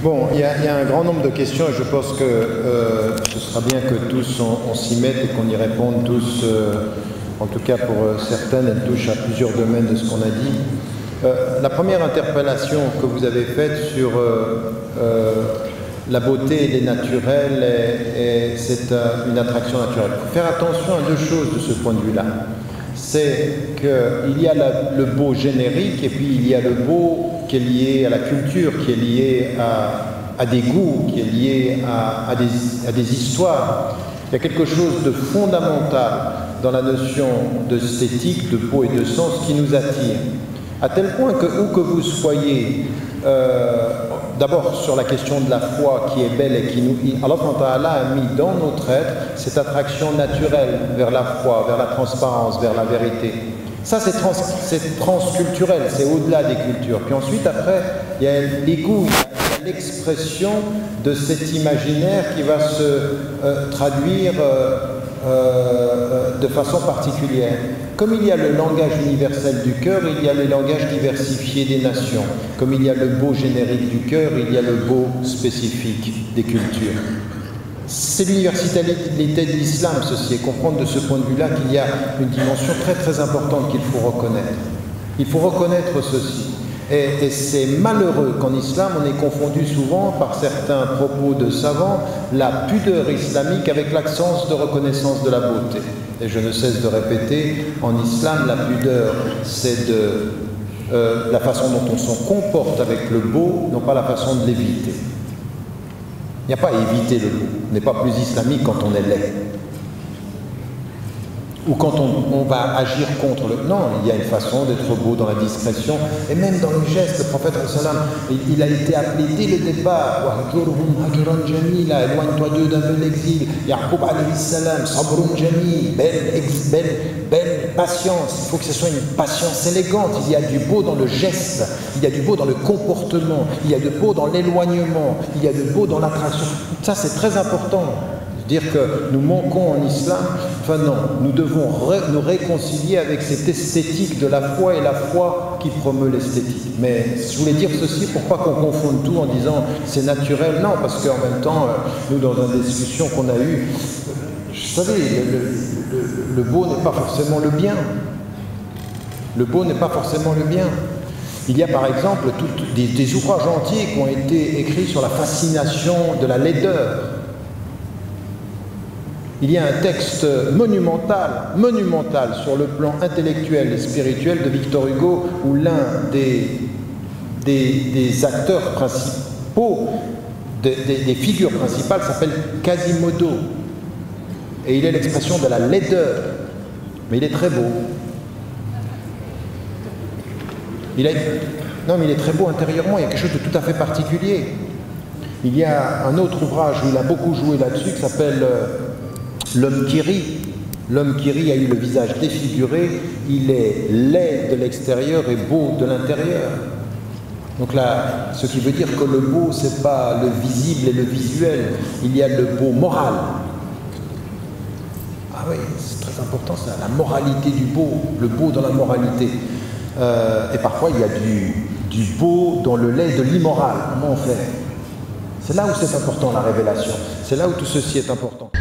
Bon, il y a un grand nombre de questions et je pense que ce sera bien que tous on s'y mette et qu'on y réponde tous, en tout cas pour certaines, elles touchent à plusieurs domaines de ce qu'on a dit. La première interpellation que vous avez faite sur la beauté des naturels, et c'est une attraction naturelle. Il faut faire attention à deux choses de ce point de vue-là. C'est qu'il y a le beau générique et puis il y a le beau qui est lié à la culture, qui est lié à des goûts, qui est lié à des histoires. Il y a quelque chose de fondamental dans la notion d'esthétique, de beau et de sens qui nous attire. À tel point que, où que vous soyez, d'abord sur la question de la foi qui est belle et qui nous... Allah a mis dans notre être cette attraction naturelle vers la foi, vers la transparence, vers la vérité. Ça, c'est transculturel, c'est au-delà des cultures. Puis ensuite, après, il y a les goûts, il y a l'expression de cet imaginaire qui va se traduire de façon particulière. Comme il y a le langage universel du cœur, il y a le langage diversifié des nations. Comme il y a le beau générique du cœur, il y a le beau spécifique des cultures. C'est l'universalité de l'islam, ceci, et comprendre de ce point de vue-là qu'il y a une dimension très très importante qu'il faut reconnaître. Il faut reconnaître ceci. Et c'est malheureux qu'en islam, on est confondu souvent par certains propos de savants la pudeur islamique avec l'absence de reconnaissance de la beauté. Et je ne cesse de répéter, en islam, la pudeur, c'est la façon dont on s'en comporte avec le beau, non pas la façon de l'éviter. Il n'y a pas à éviter le beau. On n'est pas plus islamique quand on est laid. Ou quand on va agir contre le... Non, il y a une façon d'être beau dans la discrétion. Et même dans le geste, le prophète, il a été appelé dès le départ. Éloigne-toi d'eux d'un bel exil. Yaqub alayhi salam, sabrun jamil, belle patience. Il faut que ce soit une patience élégante. Il y a du beau dans le geste, il y a du beau dans le comportement, il y a du beau dans l'éloignement, il y a du beau dans l'attraction. Ça, c'est très important. Dire que nous manquons en islam, enfin non, nous devons nous réconcilier avec cette esthétique de la foi et la foi qui promeut l'esthétique. Mais je voulais dire ceci, pourquoi qu'on confonde tout en disant c'est naturel? Non, parce qu'en même temps, nous dans une discussion qu'on a eue, vous savez, le beau n'est pas forcément le bien. Le beau n'est pas forcément le bien. Il y a par exemple des ouvrages entiers qui ont été écrits sur la fascination de la laideur. Il y a un texte monumental sur le plan intellectuel et spirituel de Victor Hugo, où l'un des acteurs principaux, des figures principales s'appelle Quasimodo. Et il est l'expression de la laideur, mais il est très beau. Non, mais il est très beau intérieurement, il y a quelque chose de tout à fait particulier. Il y a un autre ouvrage où il a beaucoup joué là-dessus qui s'appelle L'homme qui rit. L'homme qui rit a eu le visage défiguré, il est laid de l'extérieur et beau de l'intérieur. Donc là, ce qui veut dire que le beau, c'est pas le visible et le visuel, il y a le beau moral. Ah oui, c'est très important ça, la moralité du beau, le beau dans la moralité. Et parfois, il y a du beau dans le laid de l'immoral. Comment on fait? C'est là où c'est important la révélation, c'est là où tout ceci est important.